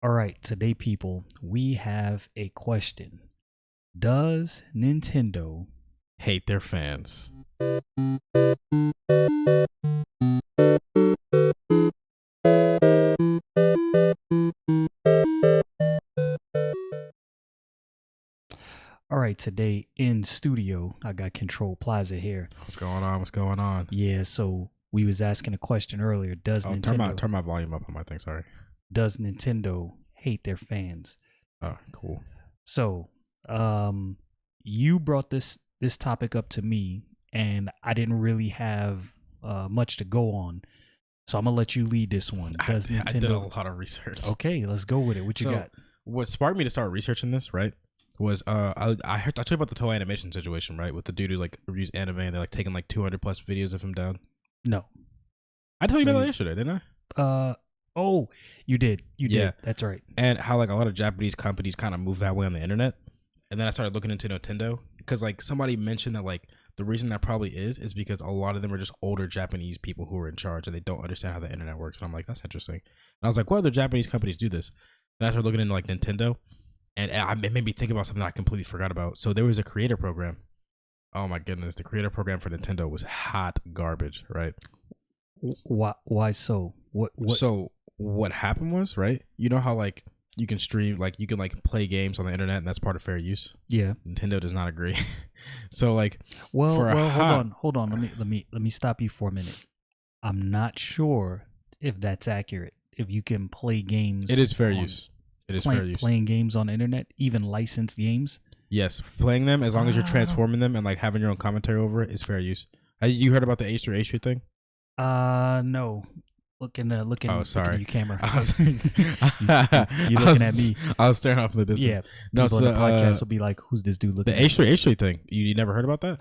All right, today, people, we have a question. Does Nintendo Hate their fans. All right, today in studio, I got Control Plaza here. What's going on? What's going on? Yeah, so we was asking a question earlier. Does Oh, Nintendo turn my volume up on my thing. Sorry. does Nintendo hate their fans? Oh, cool. So, you brought this topic up to me, and I didn't really have much to go on. So I'm gonna let you lead this one. Does I did a Nintendo? lot of research. Okay, let's go with it. What you So, got? what sparked me to start researching this, right, was I told you about the Toei Animation situation, right, with the dude who like reviews anime and they're like taking like 200 plus videos of him down. No. I told you about Maybe. that yesterday, didn't I? Oh, you did. You Yeah. did. That's right. And how like a lot of Japanese companies kind of move that way on the internet. And then I started looking into Nintendo because like somebody mentioned that like the reason that probably is because a lot of them are just older Japanese people who are in charge and they don't understand how the internet works. And I'm like, that's interesting. And I was like, what other Japanese companies do this? And I started looking into like Nintendo, and it made me think about something I completely forgot about. So there was a creator program. Oh my goodness, the creator program for Nintendo was hot garbage, right? Why? Why so? What? So what happened was, right? You know how like you can stream, like you can like play games on the internet, and that's part of fair use. Yeah. Nintendo does not agree. So like, Well, for a well, hot, hold on. Let me stop you for a minute. I'm not sure if that's accurate. If you can play games, it is fair on- use. It is fair use. playing games on the internet, even licensed games. Yes, playing them as long as you're Ah. transforming them and like having your own commentary over it is fair use. You heard about the H3H3 thing? No. Looking. Oh, Looking at sorry. you, camera. I was, You looking at me? I was staring off in the distance. Yeah. No, People so in the podcast will be like, "Who's this dude looking?" the at?" H3H3 thing. You never heard about that?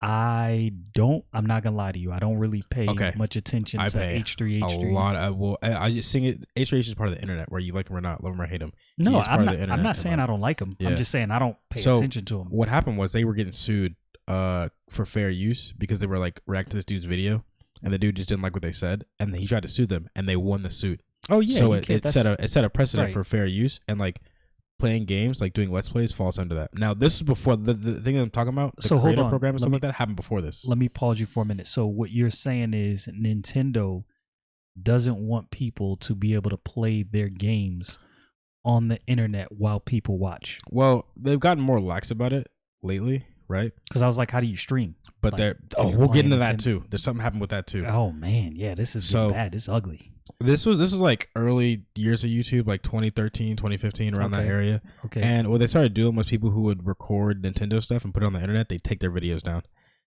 I don't. I'm not gonna lie to you. I don't really pay Okay. much attention I to pay H3H3. A lot. I just sing it. H3H is part of the internet, where you like them or not, love them or hate them. No, He is part I'm of not. the I'm internet not and, saying like- I don't like them. Yeah. I'm just saying I don't pay So, attention to them. What happened was they were getting sued for fair use because they were like reacting to this dude's video, and the dude just didn't like what they said, and he tried to sue them, and they won the suit. Oh yeah. So you can't- it set a precedent right. for fair use, and like playing games, like doing let's plays, falls under that. Now this is before the thing that I'm talking about. The So, hold creator on. program and Let stuff me- like that happened before this. Let me pause you for a minute. So what you're saying is Nintendo doesn't want people to be able to play their games on the internet while people watch. Well, they've gotten more lax about it lately, right? Because I was like, how do you stream? But Like, they're if you're we'll get playing into that Nintendo- too. There's something happened with that too. Oh man, yeah, this is So- getting bad. This is ugly. This was like early years of YouTube, like 2013, 2015, around that Okay. area. Okay. And what they started doing was people who would record Nintendo stuff and put it on the internet, they'd take their videos down.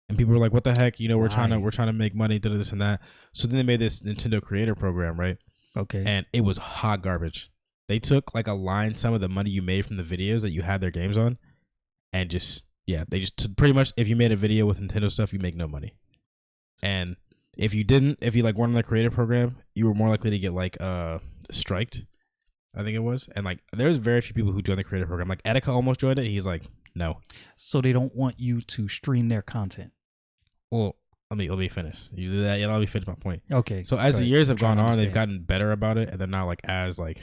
And people were like, "What the heck? You know, we're trying Why? to make money, do this and that." So then they made this Nintendo Creator Program, right? Okay. And it was hot garbage. They took like a line, some of the money you made from the videos that you had their games on, and just they just pretty much if you made a video with Nintendo stuff, you make no money. And if you didn't, if you like weren't on the Creator Program, you were more likely to get like striked. I think it was, and like there's very few people who joined the Creator Program. Like Etika almost joined it. He's like, no. So they don't want you to stream their content. Well, let me finish. You do that, let me finish my point. Okay. So as go the ahead. years I'm have trying gone to on, they've understand. gotten better about it, and they're not like as like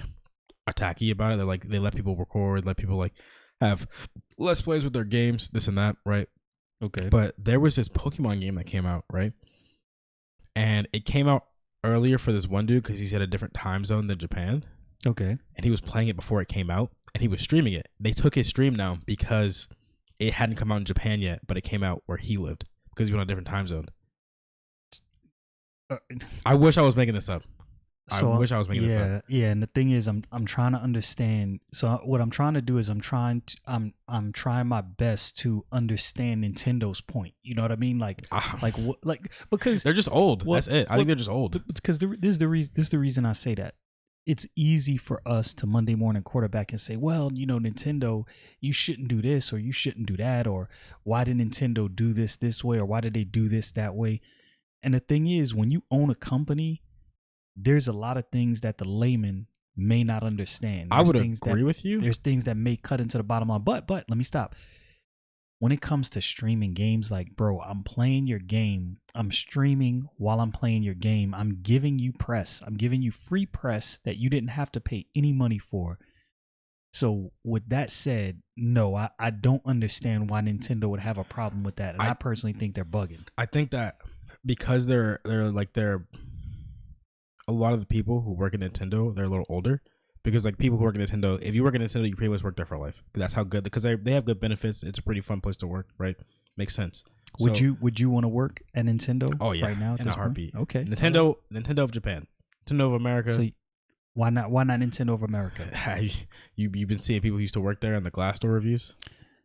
attacky about it. They're like they let people record, let people like have let's plays with their games, this and that, right? Okay. But there was this Pokemon game that came out, right? And it came out earlier for this one dude because he's at a different time zone than Japan, Okay. and he was playing it before it came out, and he was streaming it. They took his stream down because it hadn't come out in Japan yet, but it came out where he lived because he was on a different time zone. I wish I was making this up. I wish I was making this up. Yeah, and the thing is, I'm trying to understand. So what I'm trying to do is I'm trying my best to understand Nintendo's point. You know what I mean? Like what? Like because They're just old. Well, That's it. I well, think they're just old. because this is the reason I say that. It's easy for us to Monday morning quarterback and say, well, you know, Nintendo, you shouldn't do this or you shouldn't do that, or why did Nintendo do this way, or why did they do this that way? And the thing is, when you own a company, there's a lot of things that the layman may not understand. I would There's things agree with you. There's things that may cut into the bottom line. But let me stop. when it comes to streaming games, like, bro, I'm playing your game. I'm streaming while I'm playing your game. I'm giving you press. I'm giving you free press that you didn't have to pay any money for. So with that said, no, I don't understand why Nintendo would have a problem with that. And I personally think they're bugging. I think that because they're a lot of the people who work at Nintendo, they're a little older. Because like people who work at Nintendo, if you work at Nintendo, you pretty much work there for life. That's how good, because they have good benefits. It's a pretty fun place to work, right? Makes sense. Would you want to work at Nintendo? Oh yeah, right now in a heartbeat. Okay, Nintendo of Japan, Nintendo of America. So why not Nintendo of America? You've been seeing people who used to work there in the Glassdoor reviews,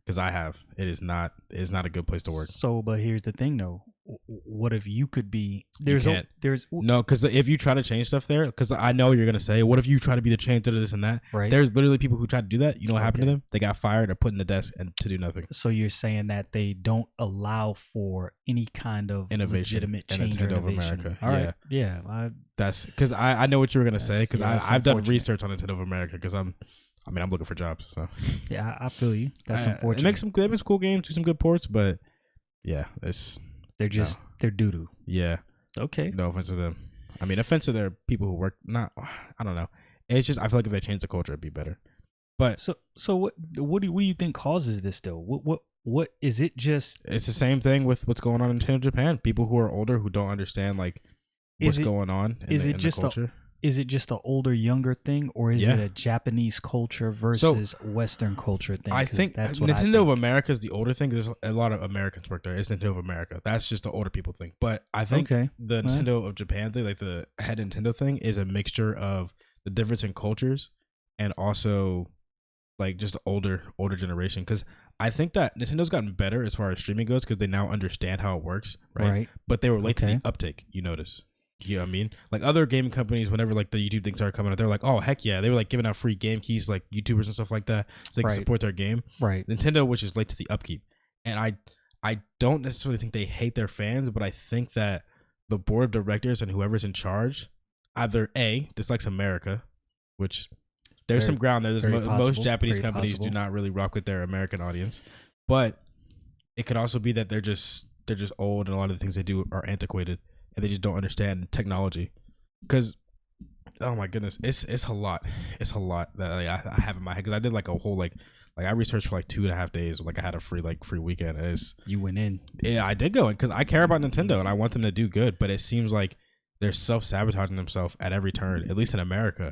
because I have. It is not a good place to work. So, but here's the thing though. What if you could be no, because if you try to change stuff there, because I know you're gonna say, what if you try to be the change to this and that? Right. There's literally people who try to do that. You know what happened to them? They got fired or put in the desk and to do nothing. So you're saying that they don't allow for any kind of innovation, legitimate change or innovation. Nintendo of America. All right. Yeah. That's because I know what you were gonna say, because I've done unfortunate. research on Nintendo of America, because I'm looking for jobs. So yeah, I feel you. That's unfortunate. They make some cool games, do some good ports, but yeah, they're doo doo. Yeah. Okay. No offense to them. I mean, offense to their people who work. I don't know. It's just I feel like if they change the culture, it'd be better. But so what do you think causes this though? What is it? Just it's the same thing with what's going on in Nintendo Japan. People who are older who don't understand like what's going on. In the culture. Is it just an older, younger thing, or is it a Japanese culture versus Western culture thing? I think that's what Nintendo of America is the older thing. There's a lot of Americans work there. It's Nintendo of America. That's just the older people thing. But I think the Nintendo of Japan thing, like the head Nintendo thing, is a mixture of the difference in cultures and also like just the older generation. Because I think that Nintendo's gotten better as far as streaming goes, because they now understand how it works, right? But they were late to the uptake. You notice. You know what I mean? Like other gaming companies, whenever like the YouTube things started coming out, they're like, oh heck yeah, they were like giving out free game keys, like YouTubers and stuff like that, so they can support their game. Right. Nintendo, which is late to the upkeep, and I don't necessarily think they hate their fans, but I think that the board of directors and whoever's in charge either A, dislikes America, which there's some ground there. Most Japanese companies do not really rock with their American audience, but it could also be that they're just old and a lot of the things they do are antiquated. And they just don't understand technology, because oh my goodness, it's a lot. It's a lot that I have in my head, because I did like a whole like I researched for like 2.5 days. Like I had a free weekend. You went in? Yeah, I did go in because I care about Nintendo and I want them to do good. But it seems like they're self-sabotaging themselves at every turn, at least in America.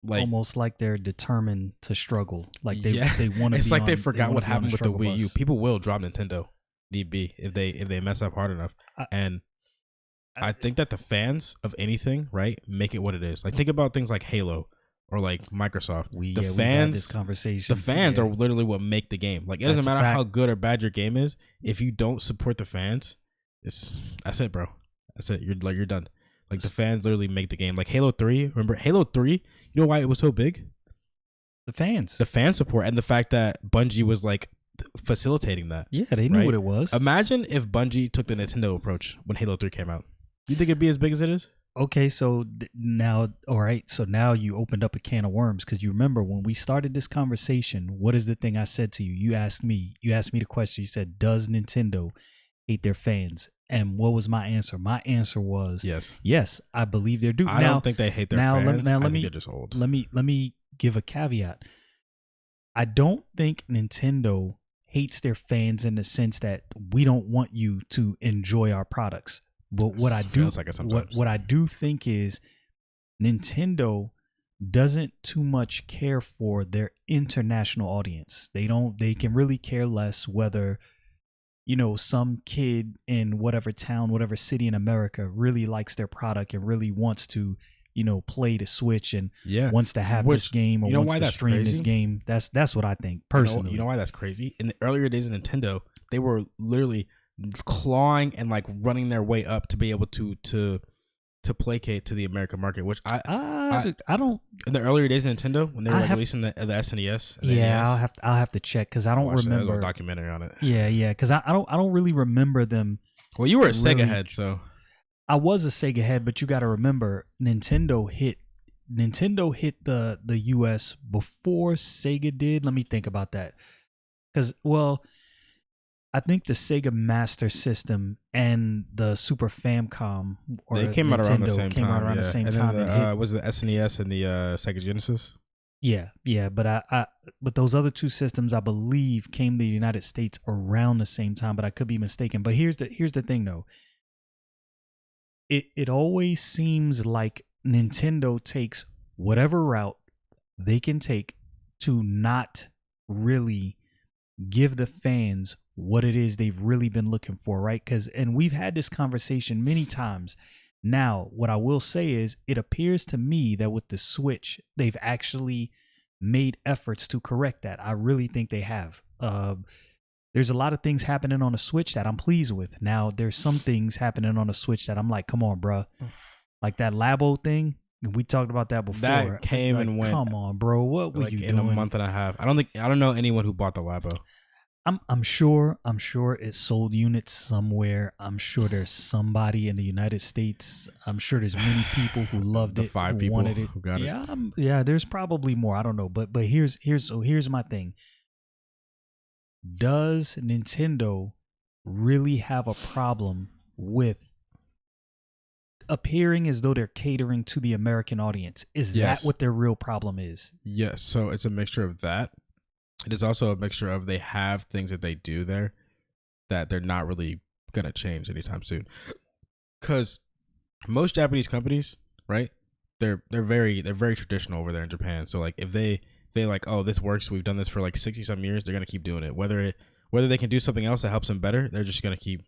Like almost like they're determined to struggle. Like they want to. It's like they forgot what happened with the Wii U. People will drop Nintendo, need be, if they mess up hard enough. And I think that the fans of anything, right, make it what it is. Like think about things like Halo or like Microsoft. We've had this conversation. The fans are literally what make the game. Like it doesn't matter how good or bad your game is. If you don't support the fans, that's it, bro. That's it. You're done. Like the fans literally make the game. Like Halo 3. Remember Halo 3? You know why it was so big? The fans. The fan support and the fact that Bungie was like facilitating that. Yeah, they knew what it was. Imagine if Bungie took the Nintendo approach when Halo 3 came out. You think it'd be as big as it is? Okay, so now, all right, so now you opened up a can of worms, because you remember when we started this conversation, what is the thing I said to you? You asked me the question. You said, does Nintendo hate their fans? And what was my answer? My answer was yes. I believe they do. I don't think they hate their fans. I think they're just old. Let me give a caveat. I don't think Nintendo hates their fans in the sense that we don't want you to enjoy our products. But what I do think is Nintendo doesn't too much care for their international audience. They can really care less whether, you know, some kid in whatever town, whatever city in America really likes their product and really wants to, you know, play the Switch and wants to have this game or wants to stream this game. That's what I think personally. You know why that's crazy? In the earlier days of Nintendo, they were literally clawing and like running their way up to be able to placate to the American market, which I don't. In the earlier days of Nintendo, when they were releasing the SNES, I'll have to check because I don't remember a documentary on it. Yeah, because I don't really remember them. Well, you were a Sega head, so I was a Sega head, but you got to remember Nintendo hit the US before Sega did. Let me think about that, because I think the Sega Master System and the Super Famicom or They came out around the Nintendo same came time. out around the same and time. then And hit. was the SNES and the Sega Genesis? Yeah, but those other two systems, I believe, came to the United States around the same time, but I could be mistaken. But here's the thing, though. It always seems like Nintendo takes whatever route they can take to not really give the fans what it is they've really been looking for, right? And we've had this conversation many times. Now, what I will say is it appears to me that with the Switch, they've actually made efforts to correct that. I really think they have. There's a lot of things happening on the Switch that I'm pleased with. Now, there's some things happening on the Switch that I'm like, come on, bro. Like that Labo thing. We talked about that before. That came like, and went. Come on, bro. What were Like you in doing? a month and a half. I don't know anyone who bought the Labo. I'm sure it sold units somewhere. I'm sure there's somebody in the United States. I'm sure there's many people who loved The it, 5 who people wanted it. who got it. Yeah, there's probably more. I don't know, but here's my thing. Does Nintendo really have a problem with appearing as though they're catering to the American audience? Is Yes. that what their real problem is? Yes. So it's a mixture of that. It is also a mixture of they have things that they do there that they're not really gonna change anytime soon. Because most Japanese companies, right? They're very traditional over there in Japan. So like if they like, oh, this works, we've done this for like 60 some years, they're gonna keep doing it. Whether they can do something else that helps them better, they're just gonna keep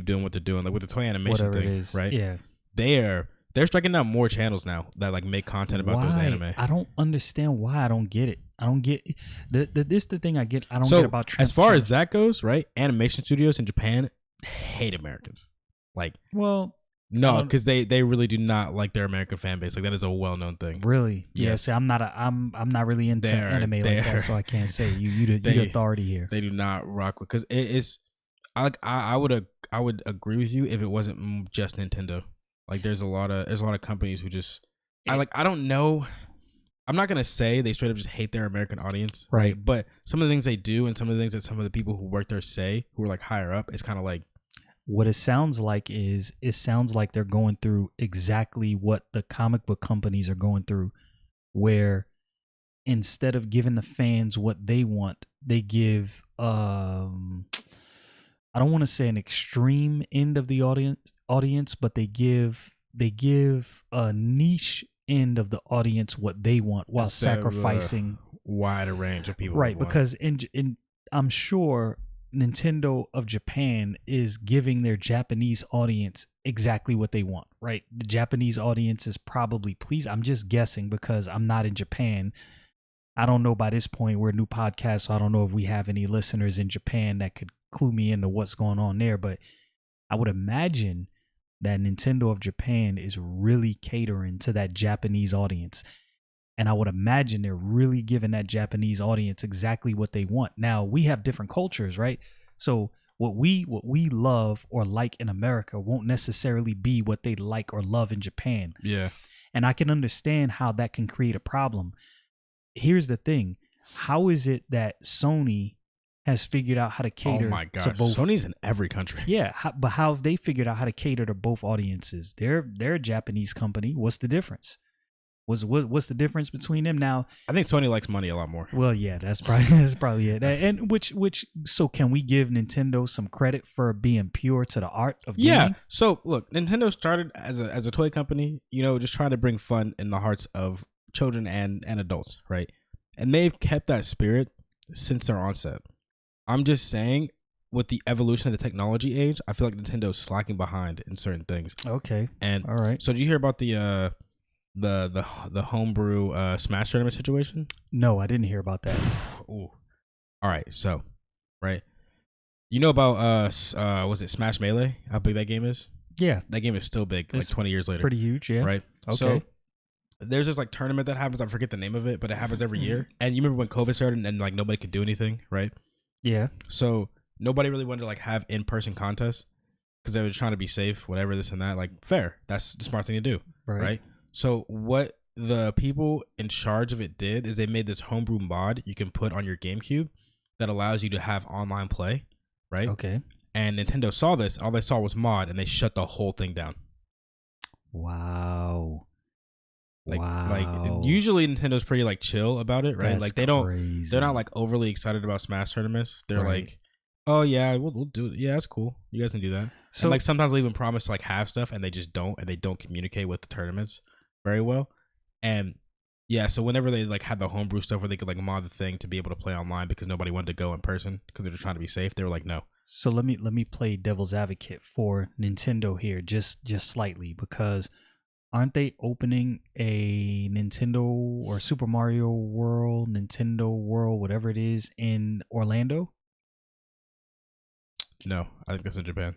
doing what they're doing. Like with the toy animation Whatever thing, it is, right? Yeah. They're striking down more channels now that like make content about those anime. I don't understand why. I don't get it. I don't get this. The thing I get. I don't So get about as far as that goes, right? Animation studios in Japan hate Americans. Like, well, no, because they really do not like their American fan base. Like that is a well known thing. really. Yeah. Yes. See, I'm not really into anime like that, so I can't say you the authority here. They do not rock with because it is. I would agree with you if it wasn't just Nintendo. Like there's a lot of companies who just I don't know. I'm not gonna say they straight up just hate their American audience, Right. But some of the things they do and some of the things that some of the people who work there say, who are like higher up, it's kind of like What it sounds like is they're going through exactly what the comic book companies are going through, where instead of giving the fans what they want, they give I don't want to say an extreme end of the audience, but they give a niche end of the audience what they want while instead of, sacrificing wider range of people. right, who want. because in I'm sure Nintendo of Japan is giving their Japanese audience exactly what they want, right? The Japanese audience is probably pleased. I'm just guessing because I'm not in Japan. I don't know by this point. We're a new podcast, so I don't know if we have any listeners in Japan that could clue me into what's going on there. But I would imagine that Nintendo of Japan is really catering to that Japanese audience. And I would imagine they're really giving that Japanese audience exactly what they want. Now, we have different cultures, right? So what we love or like in America won't necessarily be what they like or love in Japan. Yeah. And I can understand how that can create a problem. Here's the thing. How is it that Sony has figured out how to cater to both? Sony's in every country. Yeah, but how have they figured out how to cater to both audiences? They're a Japanese company. What's the difference? What's the difference between them now? I think Sony likes money a lot more. Well, yeah, that's probably it. And which so can we give Nintendo some credit for being pure to the art of gaming? Yeah. So look, Nintendo started as a toy company, just trying to bring fun in the hearts of children and adults, right? And they've kept that spirit since their onset. I'm just saying, with the evolution of the technology age, I feel like Nintendo's slacking behind in certain things. Okay. And all right. So did you hear about the homebrew Smash tournament situation? No, I didn't hear about that. Ooh. All right. So, right. You know about was it Smash Melee? How big that game is? Yeah. That game is still big, It's like 20 years later. Pretty huge, yeah. Right. Okay. So there's this like tournament that happens. I forget the name of it, but it happens every year. And you remember when COVID started and like nobody could do anything, right? Yeah. So nobody really wanted to like have in-person contests because they were trying to be safe, whatever, this and that. Like, fair. That's the smart thing to do, right? So what the people in charge of it did is they made this homebrew mod you can put on your GameCube that allows you to have online play. right? Okay. And Nintendo saw this. All they saw was mod, and they shut the whole thing down. Wow. Like Wow. usually Nintendo's pretty like chill about it, right? That's Like they're not like overly excited about Smash tournaments. They're Right. like, oh yeah, we'll do it. Yeah, that's cool. You guys can do that. So And like sometimes they even promise to like have stuff, and they just don't, and they don't communicate with the tournaments very well. And yeah, so whenever they like had the homebrew stuff where they could like mod the thing to be able to play online because nobody wanted to go in person because they were trying to be safe, they were like, no. So let me play devil's advocate for Nintendo here, just slightly, because aren't they opening a Nintendo or Super Mario World, Nintendo World, whatever it is, in Orlando? No, I think that's in Japan.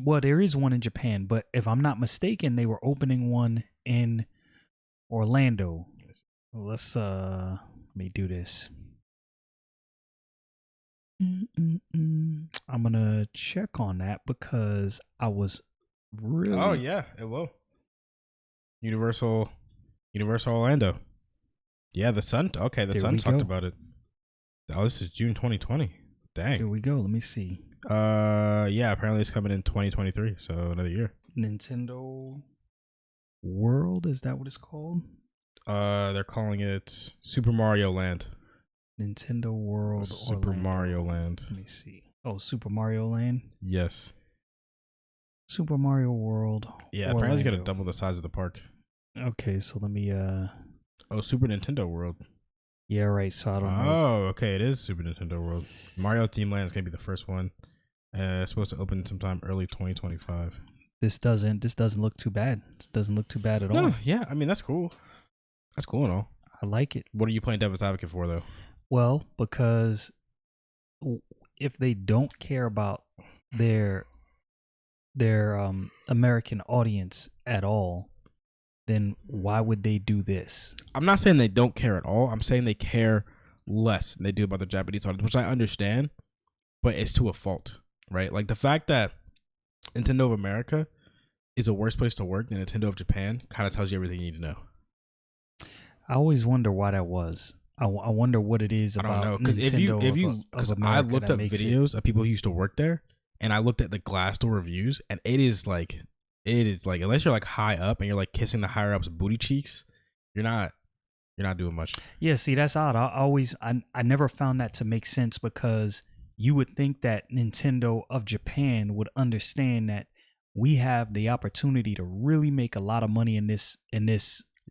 Well, there is one in Japan, but if I'm not mistaken, they were opening one in Orlando. Let's let me do this. I'm gonna check on that because I was really. Oh yeah, it will. Universal Orlando. Yeah, the Sun. Okay, the There Sun we talked go. about it. Oh, this is June 2020. Here Dang. we go. Let me see. Yeah. Apparently, it's coming in 2023. So another year. Nintendo World, is that what it's called? They're calling it Super Mario Land. Nintendo World Super Orlando. Mario Land. Let me see. Oh, Super Mario Land. Yes. Super Mario World. Yeah. Apparently, it's gonna Orlando. double the size of the park. Okay, so let me. Oh, Super Nintendo World. Yeah, right. So I don't know. Oh, okay. It is Super Nintendo World. Mario Theme Land is gonna be the first one. It's supposed to open sometime early 2025. This doesn't look too bad. This doesn't look too bad at all. No, yeah. I mean, that's cool. That's cool and all. I like it. What are you playing Devil's Advocate for, though? Well, because if they don't care about their American audience at all, then why would they do this? I'm not saying they don't care at all. I'm saying they care less than they do about the Japanese audience, which I understand, but it's to a fault, right? Like the fact that Nintendo of America is a worse place to work than Nintendo of Japan kind of tells you everything you need to know. I always wonder why that was. I wonder what it is I about. don't know because if you because I looked up videos of people who used to work there, and I looked at the Glassdoor reviews, and it is like unless you're like high up and you're like kissing the higher ups booty cheeks, you're not doing much. Yeah, see, that's odd. I never found that to make sense because you would think that Nintendo of Japan would understand that we have the opportunity to really make a lot of money in this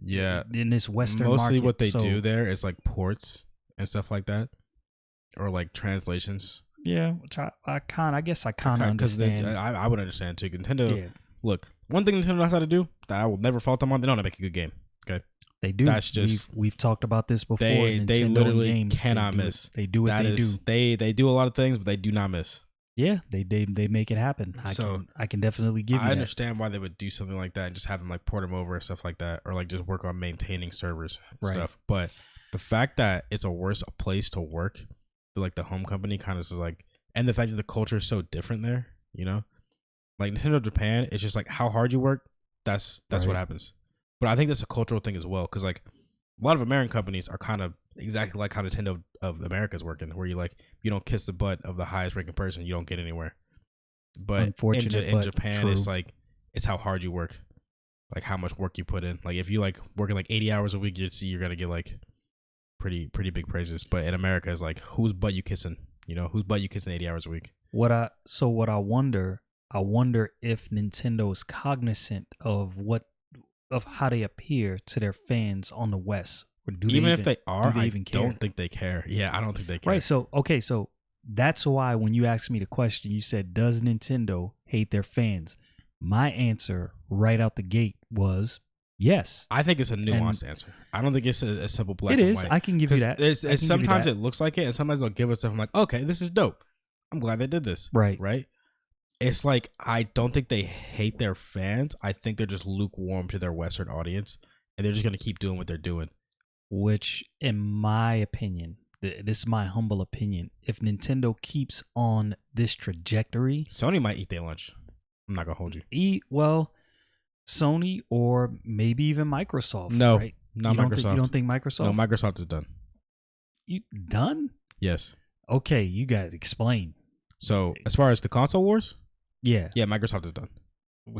Yeah, in this Western mostly market. what they So, do there is like ports and stuff like that, or like translations. yeah, which I guess I kind of Because understand. I would understand too. Nintendo, Yeah, look, one thing Nintendo knows how to do that I will never fault them on. They know how to make a good game. Okay, they do. That's just we've talked about this before. they Nintendo literally games, cannot they do miss. They do what That they is, do. they do a lot of things, but they do not miss. Yeah, they make it happen. So, I can definitely give you I that. understand why they would do something like that and just have them like port them over and stuff like that, or like just work on maintaining servers and Right. stuff. But the fact that it's a worse place to work, like the home company kind of is like, and the fact that the culture is so different there, you know, like Nintendo Japan, it's just like how hard you work. That's Right. what happens. But I think that's a cultural thing as well, because like a lot of American companies are kind of exactly like how Nintendo of America is working, where you like you don't kiss the butt of the highest ranking person, you don't get anywhere. But Unfortunate, in but Japan, true. it's like it's how hard you work, like how much work you put in. Like if you like working like 80 hours a week, you'd see you're gonna get like pretty big praises. But in America, it's like whose butt you kissing? You know, whose butt you kissing 80 hours a week? What I wonder if Nintendo is cognizant of how they appear to their fans on the West, or do Even they if they are, do they I even care? don't think they care. Yeah, I don't think they care. Right. So okay. So that's why when you asked me the question, you said, "Does Nintendo hate their fans?" My answer right out the gate was yes. I think it's a nuanced answer. I don't think it's a simple black It and is. white. I can give you that. It's, I can give you sometimes that. it looks like it, and sometimes they'll give us stuff. I'm like, okay, this is dope. I'm glad they did this. Right. Right. It's like I don't think they hate their fans. I think they're just lukewarm to their Western audience, and they're just gonna keep doing what they're doing. Which, in my opinion, this is my humble opinion, if Nintendo keeps on this trajectory, Sony might eat their lunch. I'm not gonna hold you. Sony or maybe even Microsoft. No, right? not you Microsoft. You don't think Microsoft? No, Microsoft is done. You done? Yes. Okay, you guys explain. So as far as the console wars, Yeah. yeah, Microsoft is done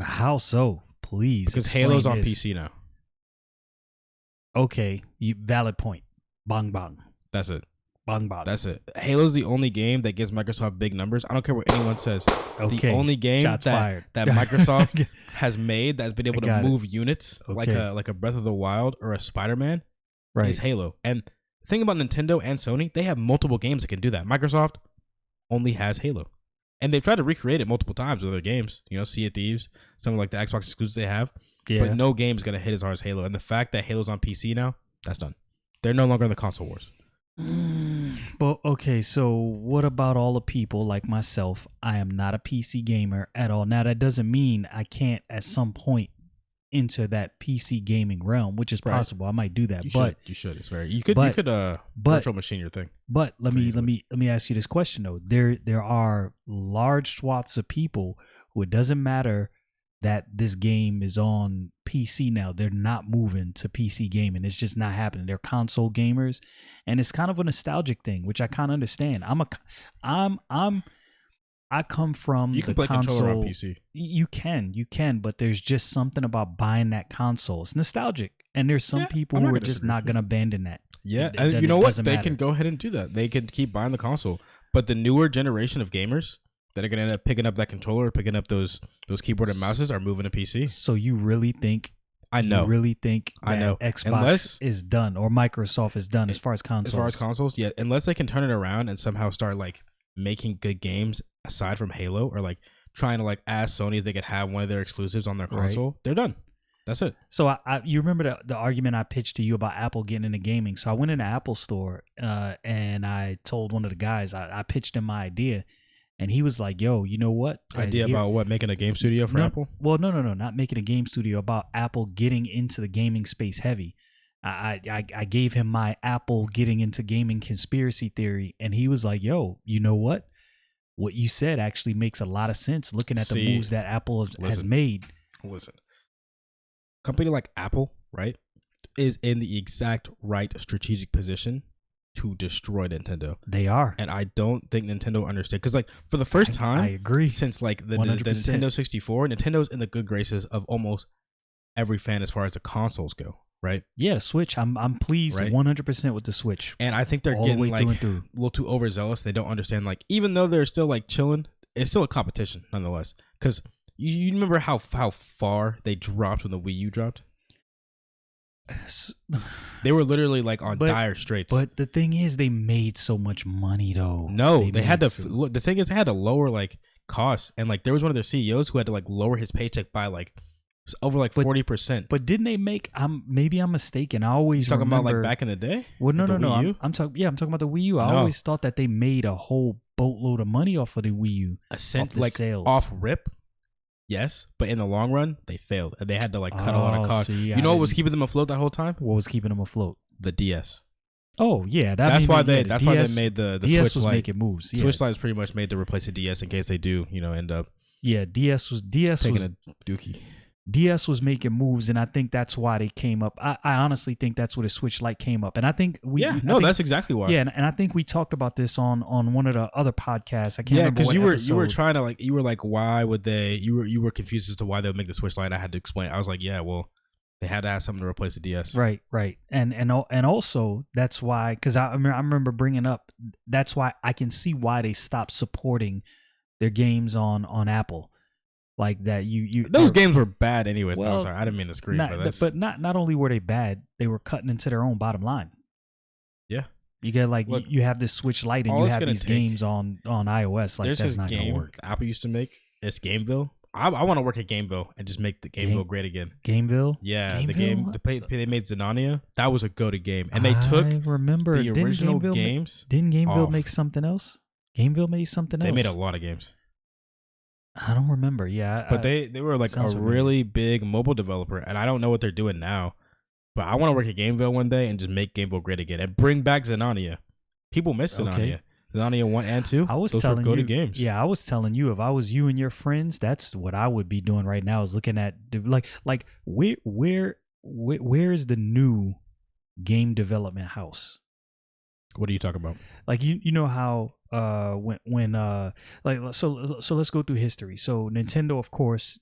How so? Please. because explain Halo's on this. PC now. Okay. Valid point. Bang bang. That's it. Bang bang. That's it. Halo's the only game that gives Microsoft big numbers. I don't care what anyone says. okay. The only game Shots fired. that Microsoft has made that's been able to got it. move units like a Breath of the Wild or a Spider-Man right. is Halo. And the thing about Nintendo and Sony, they have multiple games that can do that. Microsoft only has Halo. And they've tried to recreate it multiple times with other games. You know, Sea of Thieves, some of like the Xbox exclusives they have. Yeah. But no game is going to hit as hard as Halo. And the fact that Halo's on PC now, that's done. They're no longer in the console wars. But okay, so what about all the people like myself? I am not a PC gamer at all. Now that doesn't mean I can't at some point enter that PC gaming realm, which is possible. I might do that. You should. It's very you could virtual machine your thing. But let me ask you this question though. There are large swaths of people who it doesn't matter that this game is on PC now. They're not moving to PC gaming. It's just not happening. They're console gamers, and it's kind of a nostalgic thing, which I kind of understand. I come from you can the play console. controller on PC. You can, but there's just something about buying that console. It's nostalgic, and there's some people who are just not going to abandon that. Yeah, and you know what? They can go ahead and do that. They can keep buying the console, but the newer generation of gamers that are going to end up picking up that controller, picking up those keyboard and mouses, are moving to PC. So you really think? I know. You really think that I know. Xbox is done or Microsoft is done as far as consoles? As far as consoles, yeah. Unless they can turn it around and somehow start like making good games aside from Halo, or like trying to like ask Sony if they could have one of their exclusives on their console, they're done. That's it. So you remember the argument I pitched to you about Apple getting into gaming? So I went in the Apple store and I told one of the guys, I pitched him my idea. And he was like, yo, you know what? About what? Making a game studio for Apple? Well, no. Not making a game studio. About Apple getting into the gaming space heavy. I gave him my Apple getting into gaming conspiracy theory. And he was like, yo, you know what? What you said actually makes a lot of sense looking at the moves that Apple has made. Listen. Company like Apple, right, is in the exact right strategic position to destroy Nintendo. They are. And I don't think Nintendo understands. Because, like, for the first time, I agree. Since, like, the Nintendo 64, Nintendo's in the good graces of almost every fan as far as the consoles go, right? Yeah, the Switch. I'm pleased 100% with the Switch. And I think they're getting, like, a little too overzealous. They don't understand, like, even though they're still, like, chilling, it's still a competition, nonetheless. Because you remember how far they dropped when the Wii U dropped? They were literally like on dire straits. But the thing is, they made so much money though. No, they had to. The thing is, they had to lower like costs, and like there was one of their CEOs who had to like lower his paycheck by like over like 40%. But didn't they make? Maybe I'm mistaken. I always talking about like back in the day. Well, no. I'm talking. Yeah, I'm talking about the Wii U. I always thought that they made a whole boatload of money off of the Wii U. Like sales. Off rip. Yes, but in the long run, they failed, and they had to like cut a lot of costs. You know what was keeping them afloat that whole time? What was keeping them afloat? The DS. Oh yeah, that's why they made the DS Switch was Lite. making moves. Yeah. Switch Lite was pretty much made to replace the DS in case they do, end up. Yeah, DS was taking a dookie. DS was making moves, and I think that's why they came up. I honestly think that's where the Switch Lite came up, and I think that's exactly why. Yeah, and I think we talked about this on one of the other podcasts. I can't remember what because you were trying to you were like, why would they? You were confused as to why they would make the Switch Lite. I had to explain. I was like, yeah, well, they had to have something to replace the DS. Right, and also that's why, because I remember bringing up, that's why I can see why they stopped supporting their games on Apple. Like that, those games were bad anyways. Well, no, sorry, I didn't mean to scream. But not only were they bad, they were cutting into their own bottom line. Yeah, you get you have this Switch Lite and you have these games on iOS. Like that's not gonna work. Apple used to make. It's Gameville. I want to work at Gameville and just make the Gameville great again. Gameville, yeah, the game. They made Xenania. That was a go-to game, and they took the original games. Didn't Gameville make something else? Gameville made something else. They made a lot of games. I don't remember. Yeah, but they were like a really big mobile developer, and I don't know what they're doing now. But I want to work at Gameville one day and just make Gameville great again and bring back Xenania. People miss Xenania. Xenania 1 and 2. Those were go-to games. Yeah, I was telling you, if I was you and your friends, that's what I would be doing right now. Is looking at like where is the new game development house? What are you talking about? Like you know how So let's go through history. So Nintendo, of course,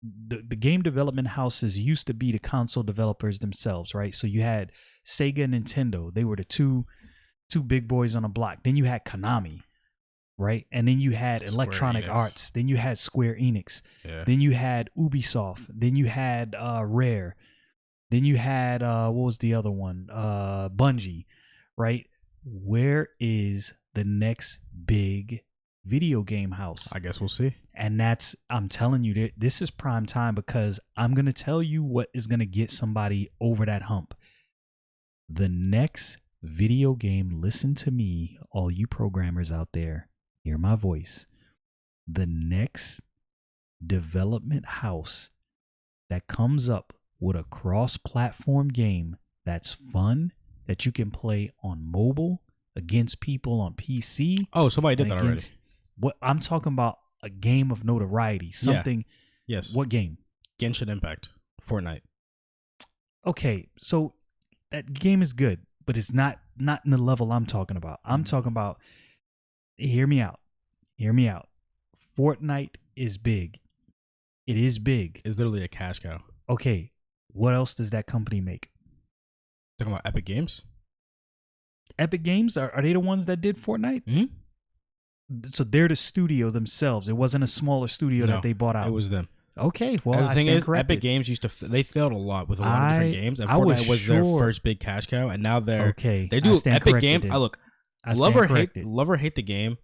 the game development houses used to be the console developers themselves, right? So you had Sega and Nintendo. They were the two big boys on the block. Then you had Konami, right? And then you had Electronic Enix. Arts. Then you had Square Enix. Yeah. Then you had Ubisoft. Then you had Rare. Then you had what was the other one? Bungie, right? Where is the next big video game house? I guess we'll see. And I'm telling you, this is prime time, because I'm going to tell you what is going to get somebody over that hump. The next video game, listen to me, all you programmers out there, hear my voice. The next development house that comes up with a cross-platform game that's fun, that you can play on mobile against people on PC. Oh, somebody did that already. What I'm talking about, a game of notoriety, something. Yeah. Yes. What game? Genshin Impact, Fortnite. Okay, so that game is good, but it's not in the level I'm talking about. I'm talking about. Hear me out. Fortnite is big. It is big. It's literally a cash cow. Okay, what else does that company make? Talking about Epic Games. Epic Games, are they the ones that did Fortnite? Mm-hmm. So they're the studio themselves. It wasn't a smaller studio that they bought out. It was them. Okay, well, and the thing is, corrected. Epic Games they failed a lot with a lot of different games, and Fortnite was their first big cash cow, and now they do Epic Games. Love or hate the game.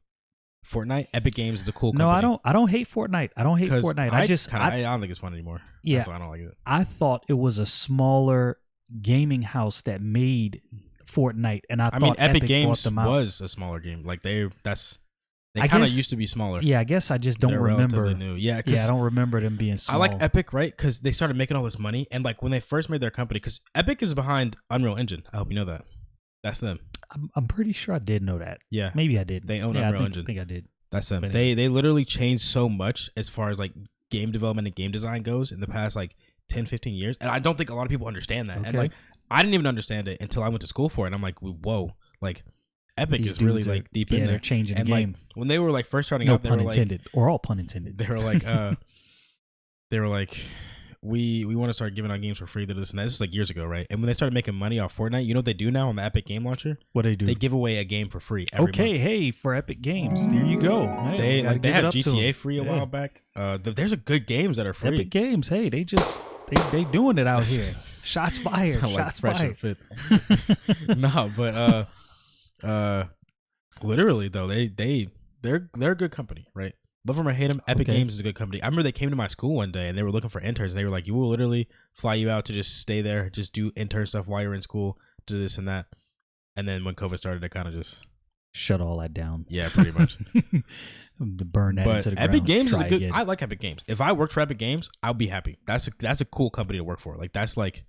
Fortnite, Epic Games is a cool company. No, I don't hate Fortnite. I don't hate Fortnite. I don't think it's fun anymore. Yeah, that's why I don't like it. I thought it was a smaller gaming house that made Fortnite, and I mean, Epic Games bought them out. was a smaller game. Like they kind of used to be smaller. Yeah, I guess I just don't remember. New. Yeah, I don't remember them being small. I like Epic, right? Because they started making all this money, and like when they first made their company, because Epic is behind Unreal Engine. I hope you know that. That's them. I'm pretty sure I did know that. Yeah, maybe I did. They own Unreal Engine. I think I did. That's them. They literally changed so much as far as like game development and game design goes in the past like 10, 15 years, and I don't think a lot of people understand that. Okay. And like I didn't even understand it until I went to school for it. And I'm like, whoa, like Epic is really like deep in there. They're changing and the game. Like, when they were like first starting out, they were like, or all pun intended. They were like, we want to start giving out games for free to this and that. This was like years ago, right? And when they started making money off Fortnite, you know what they do now on the Epic Game Launcher? What do they do? They give away a game for free every month. Hey, for Epic Games, there you go. Hey, they had GTA free a while back. There's a good games that are free. Epic Games, hey, they doing it out here. Shots fired. Shots fired. No, but literally though, they're a good company, right? Love them or hate them, Epic Games is a good company. I remember they came to my school one day and they were looking for interns. And they were like, "You will literally fly you out to just stay there, just do intern stuff while you're in school, do this and that." And then when COVID started, they kind of just shut all that down. Yeah, pretty much. To burn that into the ground. Epic Games is a good. Again. I like Epic Games. If I worked for Epic Games, I'll be happy. That's a cool company to work for. Like that's like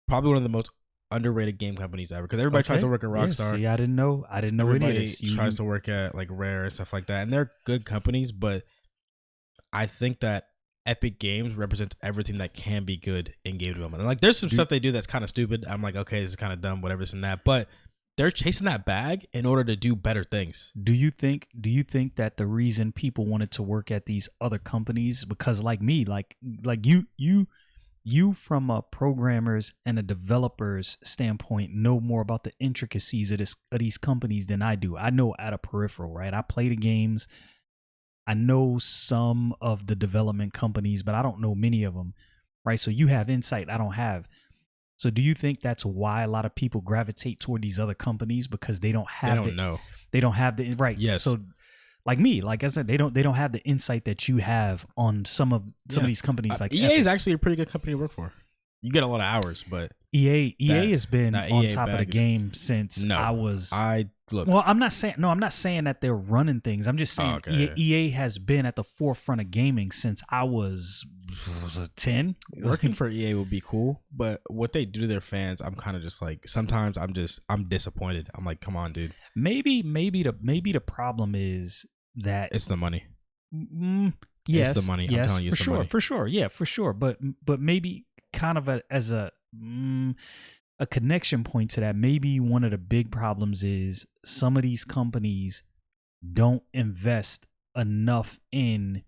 probably one of the most underrated game companies ever, because everybody tries to work at Rockstar. See, I didn't know everybody any of this. Tries to work at like Rare and stuff like that, and they're good companies. But I think that Epic Games represents everything that can be good in game development. And like, there's some stuff they do that's kind of stupid. I'm like, okay, this is kind of dumb, whatever, this and that. But they're chasing that bag in order to do better things. Do you think that the reason people wanted to work at these other companies, because like me, like you from a programmer's and a developer's standpoint know more about the intricacies of these companies than I do. I know at a peripheral, right? I play the games. I know some of the development companies, but I don't know many of them, right? So you have insight I don't have. So do you think that's why a lot of people gravitate toward these other companies, because they don't have the right? Yes. So like me, like I said, they don't have the insight that you have on some of these companies. Like EA is actually a pretty good company to work for. You get a lot of hours, but EA has been on top of the game since Well, I'm not saying that they're running things. I'm just saying EA has been at the forefront of gaming since I was 10. Working for EA would be cool, but what they do to their fans, I'm kind of just like, sometimes I'm disappointed. I'm like, come on, dude. Maybe the problem is that it's the money. Yes, it's the money. I'm telling you, for sure. Yeah, for sure. But maybe kind of as a connection point to that, maybe one of the big problems is some of these companies don't invest enough in,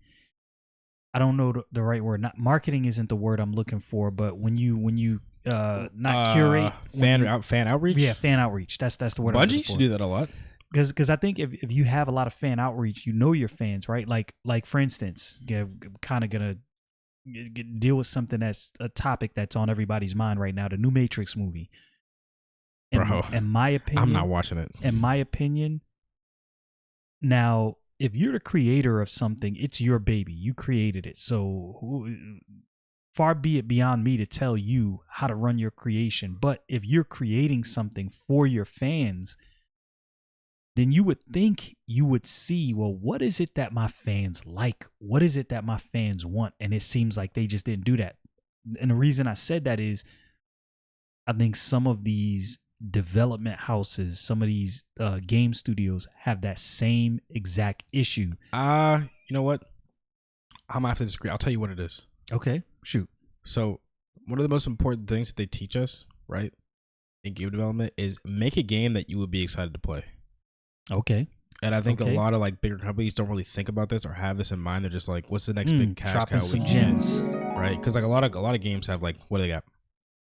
I don't know the right word. Not marketing isn't the word I'm looking for, but when you not curate fan outreach. Yeah, fan outreach. That's the word I'm looking Bungie for. should do that a lot. Because I think if you have a lot of fan outreach, you know your fans, right? Like for instance, kind of gonna deal with something that's a topic that's on everybody's mind right now, the new Matrix movie. Bro, in my opinion, I'm not watching it. In my opinion, now if you're the creator of something, it's your baby. You created it, so far be it beyond me to tell you how to run your creation. But if you're creating something for your fans, then you would think you would see, well, what is it that my fans like? What is it that my fans want? And it seems like they just didn't do that. And the reason I said that is I think some of these development houses, some of these game studios have that same exact issue. You know what? I'm gonna have to disagree. I'll tell you what it is. Okay, shoot. So one of the most important things that they teach us, right, in game development is make a game that you would be excited to play. Okay. And I think a lot of like bigger companies don't really think about this or have this in mind. They're just like, what's the next big cash cow some we gems, right? Because like a lot of games have like, what do they got?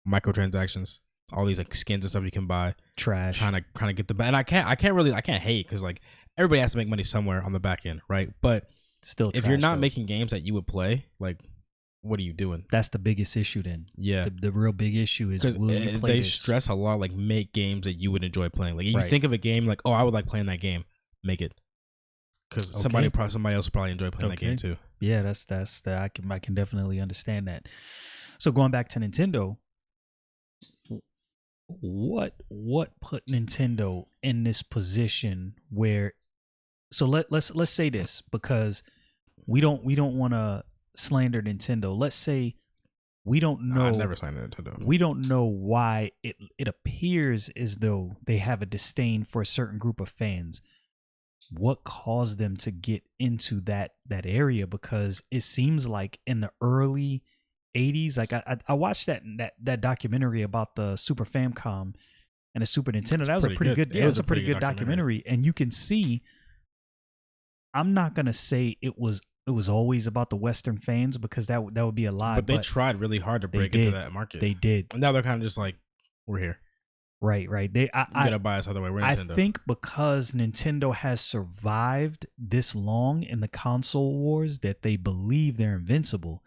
Microtransactions, all these like skins and stuff you can buy. Trash. Trying to get the, and I can't hate because like everybody has to make money somewhere on the back end, right? But still, if you're not making games that you would play, like, what are you doing? That's the biggest issue then. Yeah. The real big issue is, will you play they this? stress a lot, like, make games that you would enjoy playing. Like, you think of a game like, oh, I would like playing that game. Make it. Because somebody else would probably enjoy playing that game too. Yeah, that's I can definitely understand that. So going back to Nintendo, what put Nintendo in this position where, so let's say this, because we don't want to slander Nintendo. Let's say we don't know. I've never slandered Nintendo. We don't know why it appears as though they have a disdain for a certain group of fans. What caused them to get into that area? Because it seems like in the early 80s, like I watched that documentary about the Super Famicom and the Super Nintendo. That was a pretty good. Yeah, it was a pretty good documentary, and you can see. I'm not gonna say it was always about the Western fans, because that would be a lie. But they tried really hard to break into that market. They did. And now they're kind of just like, we're here. Right. You gotta buy us other way. We're Nintendo. I think because Nintendo has survived this long in the console wars that they believe they're invincible.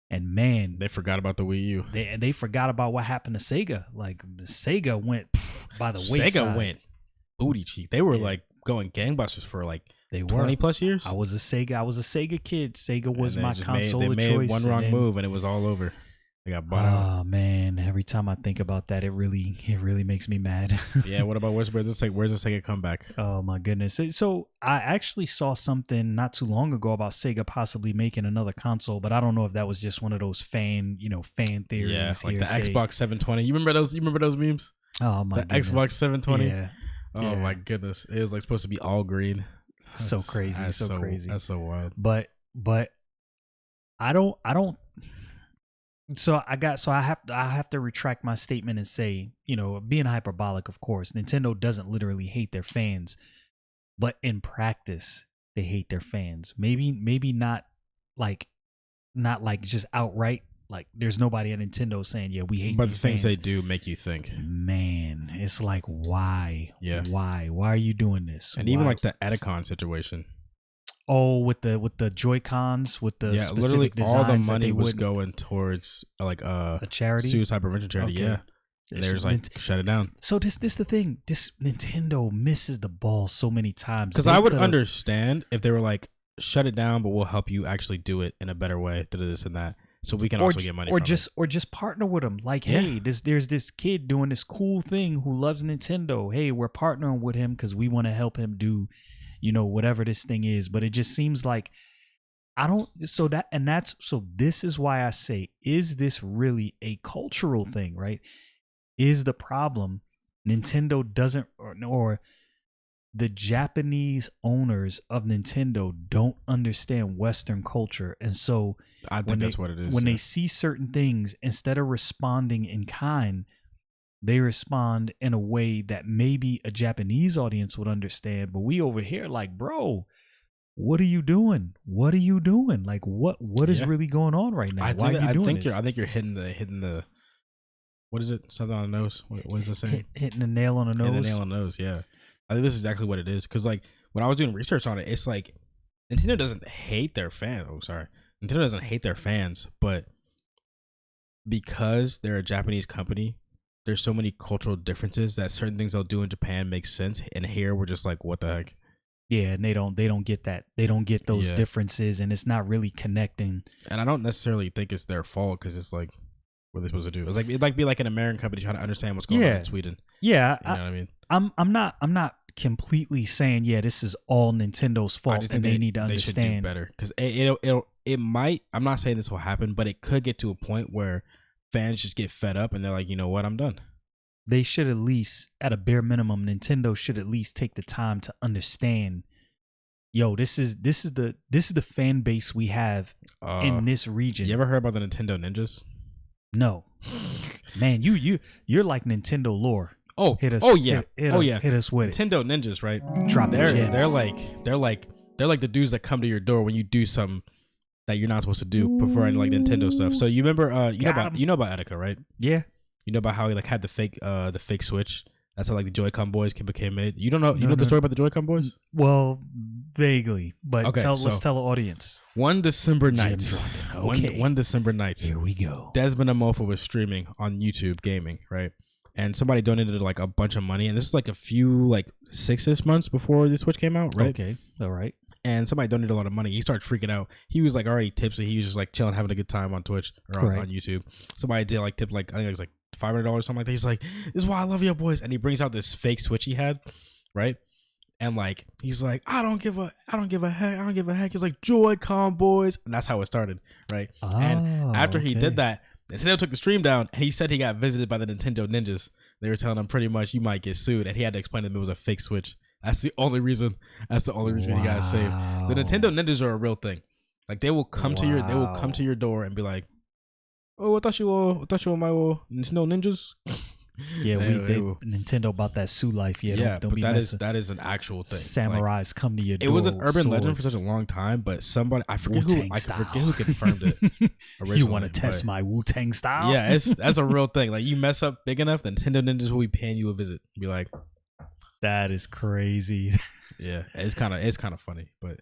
And man, they forgot about the Wii U. They forgot about what happened to Sega. Like Sega went by the wayside. Sega went booty cheek. They were like going gangbusters for like 20 plus years. I was a Sega kid. Sega was my console of choice. They made one wrong move and it was all over. They got bought out. Oh man, every time I think about that, it really makes me mad. Yeah, what about where's the Sega comeback? Oh my goodness. So I actually saw something not too long ago about Sega possibly making another console, but I don't know if that was just one of those fan theories. Yeah, like the Xbox 720. You remember those memes? Oh my goodness. Xbox 720. Yeah. Oh my goodness. It was like supposed to be all green. So crazy. That's so crazy. That's so wild. But I don't So I have to retract my statement and say, being hyperbolic, of course, Nintendo doesn't literally hate their fans, but in practice, they hate their fans. Maybe not like just outright. Like there's nobody at Nintendo saying, yeah, we hate. But the things fans. they do make you think. Man, it's like, why? Yeah. Why are you doing this? And even like the Edicon situation. Oh, with the Joy-Cons, with the literally all the money was going towards like a charity, suicide prevention charity. Okay. Yeah, and there's like shut it down. So this the thing. This Nintendo misses the ball so many times. Because I would understand if they were like shut it down, but we'll help you actually do it in a better way. This and that, so we can also get money. Or just partner with them. Like, hey, there's this kid doing this cool thing who loves Nintendo. Hey, we're partnering with him because we want to help him do, whatever this thing is. But it just seems like this is why I say, is this really a cultural thing, right? Is the problem Nintendo doesn't, or the Japanese owners of Nintendo don't understand Western culture. And so I think that's what it is. When they see certain things, instead of responding in kind, they respond in a way that maybe a Japanese audience would understand, but we over here like, bro, what are you doing? What are you doing? Like, what is Yeah. really going on right now? Why are you doing this? I think you're hitting the what is it? Something on the nose. What is it saying? Hitting the nail on the nose. Hitting the nail on the nose. Yeah, I think this is exactly what it is. Because like when I was doing research on it, it's like Nintendo doesn't hate their fans. Oh, sorry, Nintendo doesn't hate their fans, but because they're a Japanese company, there's so many cultural differences that certain things they'll do in Japan make sense, and here we're just like, what the heck? Yeah, and they don't get that. They don't get those Yeah. differences, and it's not really connecting. And I don't necessarily think it's their fault because it's like, what are they supposed to do? It's like it'd like be like an American company trying to understand what's going on Yeah. in Sweden. Yeah, You know what I mean? I'm not completely saying this is all Nintendo's I fault just and think they need to they should do understand. better because it might. I'm not saying this will happen, but it could get to a point where fans just get fed up and they're like, you know what, I'm done. They should at least, at a bare minimum, Nintendo should at least take the time to understand. Yo, this is the fan base we have in this region. You ever heard about the Nintendo Ninjas? No, man, you're like Nintendo lore. Oh, Hit us. oh yeah, hit oh us, yeah. Hit us with it. Nintendo Ninjas, right? Drop the gems. They're like the dudes that come to your door when you do something that you're not supposed to do, preferring like Nintendo stuff. So you remember, you know about Etika, right? Yeah. You know about how he like had the fake Switch. That's how like the Joy-Con boys became made. You don't know No, the story about the Joy-Con boys? Well, vaguely, but Okay, let's tell the audience. One December night. Okay. One December night. Here we go. Desmond Amofa was streaming on YouTube gaming, right? And somebody donated like a bunch of money, and this was like a few like 6 months before the Switch came out, right? Okay, all right. And somebody donated a lot of money. He started freaking out. He was like already tipsy. He was just like chilling, having a good time on Twitch or on YouTube. Somebody did like tip like I think it was like $500 something like that. He's like, "This is why I love you, boys." And he brings out this fake Switch he had, right? And like he's like, I don't give a heck. He's like, Joy-Con boys, and that's how it started, right? And after he did that, Nintendo took the stream down, and he said he got visited by the Nintendo Ninjas. They were telling him pretty much you might get sued, and he had to explain to them it was a fake Switch. That's the only reason. That's the only reason he got saved. The Nintendo Ninjas are a real thing. Like they will come to your door and be like, "Oh, watashi wa my Nintendo Ninjas." Yeah, Nintendo about that Sue life. Yeah, don't but be that is an actual thing. Samurais come to your door. It was an urban legend for swords. such a long time, but somebody I forget who confirmed it. You want to test my Wu-Tang style? Yeah, that's a real thing. Like you mess up big enough, the Nintendo Ninjas will be paying you a visit. Be like, that is crazy. Yeah, it's kind of funny, but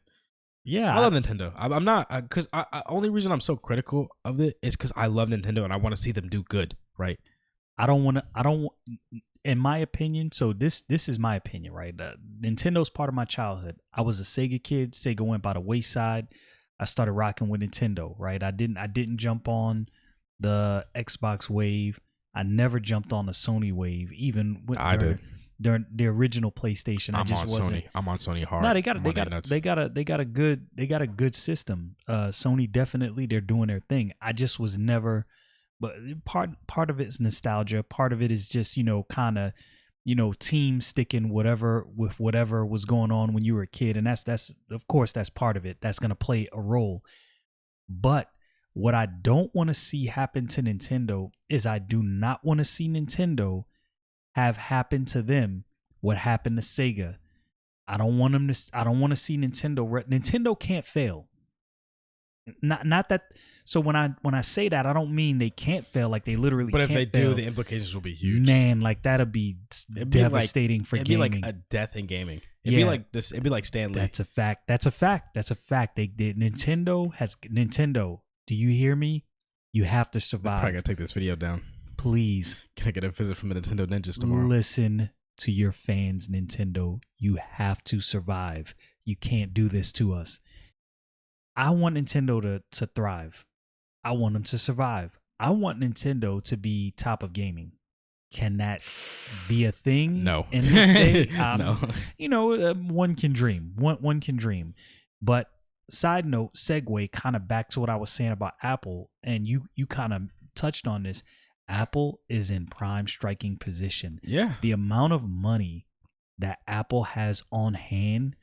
yeah, I love Nintendo. I'm not because only reason I'm so critical of it is because I love Nintendo and I want to see them do good, right? I don't in my opinion, so this is my opinion, right? Nintendo's part of my childhood. I was a Sega kid. Sega went by the wayside. I started rocking with Nintendo, right? I didn't jump on the Xbox wave. I never jumped on the Sony wave, even during the original PlayStation. I'm on Sony hard. No, they got a good system. Sony definitely, they're doing their thing. I just was never. But part of it's nostalgia. Part of it is just, kind of, team sticking whatever was going on when you were a kid. And that's of course, that's part of it. That's going to play a role. But what I don't want to see happen to Nintendo is I do not want to see Nintendo have happen to them what happened to Sega. I don't want to see Nintendo. Nintendo can't fail. Not that. So when I say that, I don't mean they can't fail. Like they literally. But if can't they fail. do, the implications will be huge. Man, like that'd be devastating for gaming. It'd be like a death in gaming. It'd be like this. It'd be like Stan Lee. That's a fact. They did. Nintendo. Do you hear me? You have to survive. I'm probably gotta take this video down. Please. Can I get a visit from the Nintendo Ninjas tomorrow? Listen to your fans, Nintendo. You have to survive. You can't do this to us. I want Nintendo to thrive. I want them to survive. I want Nintendo to be top of gaming. Can that be a thing? No. In this day? No. One can dream. One can dream. But side note, segue kind of back to what I was saying about Apple, and you kind of touched on this. Apple is in prime striking position. Yeah. The amount of money that Apple has on hand,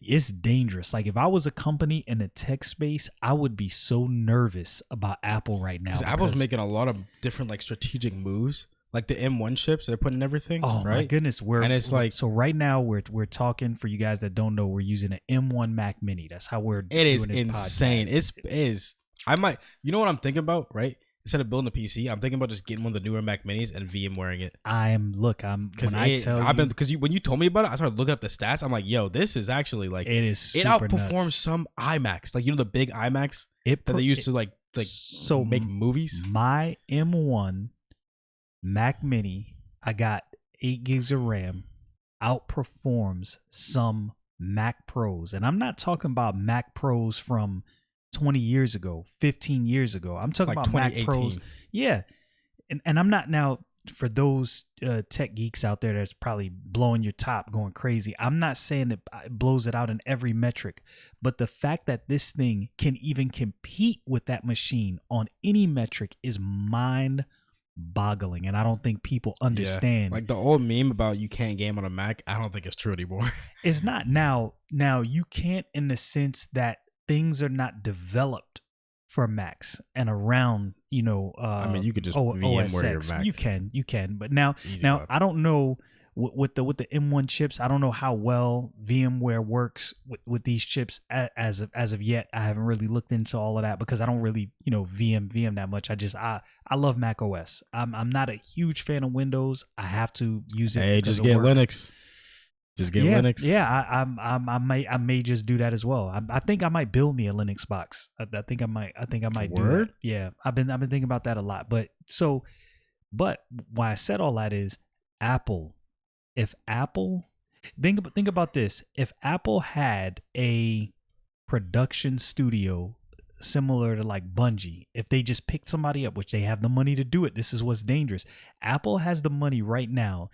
it's dangerous. Like if I was a company in the tech space, I would be so nervous about Apple right now. Because Apple's making a lot of different like strategic moves like the M1 chips they're putting in everything. Oh right? my goodness, And it's like so right now we're talking, for you guys that don't know, we're using an M1 Mac Mini. That's how we're it is doing this insane. podcast. It is. I might. You know what I'm thinking about, right? Instead of building a PC, I'm thinking about just getting one of the newer Mac Minis and VMwaring it. I'm Because when you told me about it, I started looking up the stats. I'm like, yo, this is actually like it is super it outperforms nuts. some iMacs, like the big iMacs that they used to like so make movies. My M1 Mac Mini, I got 8 gigs of RAM, outperforms some Mac Pros, and I'm not talking about Mac Pros from 20 years ago, 15 years ago. I'm talking Like about Mac Pros. Yeah. And I'm not, now, for those tech geeks out there that's probably blowing your top, going crazy, I'm not saying it blows it out in every metric, but the fact that this thing can even compete with that machine on any metric is mind boggling. And I don't think people understand. Yeah. Like the old meme about you can't game on a Mac, I don't think it's true anymore. It's not. Now you can't, in the sense that things are not developed for Macs and around, I mean, you could just VMware your Mac. You can. But now I don't know with the M1 chips. I don't know how well VMware works with these chips as of yet. I haven't really looked into all of that because I don't really VM that much. I love Mac OS. I'm not a huge fan of Windows. I have to use it. Hey, just get Linux. Just get Linux. Yeah, I may just do that as well. I think I might build me a Linux box. I think I might do that. Yeah, I've been thinking about that a lot. But why I said all that is Apple. If Apple think about this, if Apple had a production studio similar to like Bungie, if they just picked somebody up, which they have the money to do it, this is what's dangerous. Apple has the money right now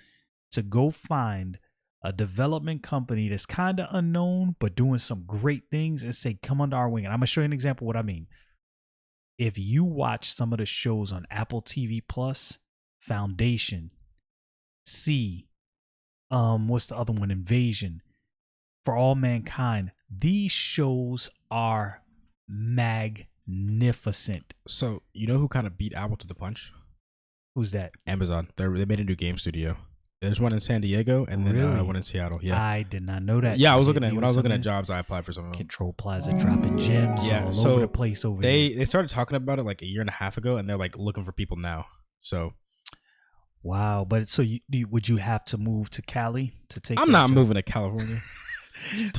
to go find a development company that's kind of unknown but doing some great things and say, come under our wing. And I'm gonna show you an example of what I mean. If you watch some of the shows on Apple TV Plus, Foundation, what's the other one, Invasion, For All Mankind, these shows are magnificent. So you know who kind of beat Apple to the punch? Who's that? Amazon. They made a new game studio. There's one in San Diego and then one in Seattle. Yeah, I did not know that. Yeah, I was looking at jobs, I applied for some of them. Control Plaza dropping gems all over the place over there. They started talking about it like a year and a half ago, and they're like looking for people now. So, wow. But so would you have to move to Cali to take? I'm not moving to California.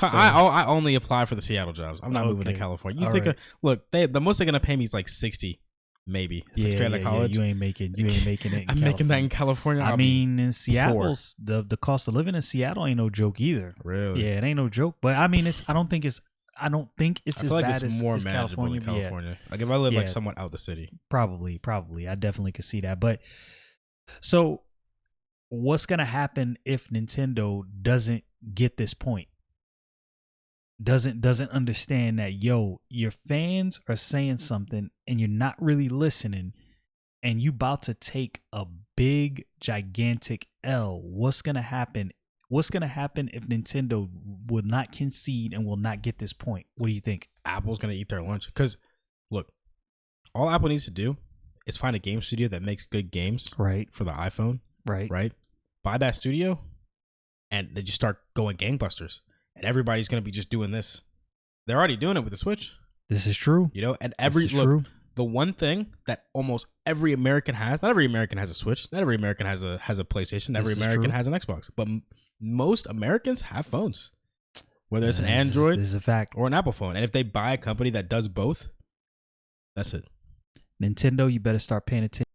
I only apply for the Seattle jobs. I'm not moving to California. You think? Look, the most they're gonna pay me is like 60. Maybe straight out of college. You ain't making it. I'm making that in California. I mean, in Seattle, the cost of living in Seattle ain't no joke either. Really? Yeah, it ain't no joke. But I mean, I don't think it's as like bad it's more as manageable California. in California. Yeah. Like if I live like somewhat out the city, probably, I definitely could see that. But so, what's gonna happen if Nintendo doesn't get this point? Doesn't understand that, your fans are saying something and you're not really listening, and you about to take a big gigantic L. What's gonna happen if Nintendo will not concede and will not get this point? What do you think? Apple's gonna eat their lunch. Because look, all Apple needs to do is find a game studio that makes good games, right, for the iPhone, right, buy that studio, and they just start going gangbusters. And everybody's going to be just doing this. They're already doing it with the Switch. This is true. And the one thing that almost every American has, not every American has a Switch, not every American has a PlayStation, every American has an Xbox, but most Americans have phones. Whether it's an Android this is a fact, or an Apple phone. And if they buy a company that does both, that's it. Nintendo, you better start paying attention.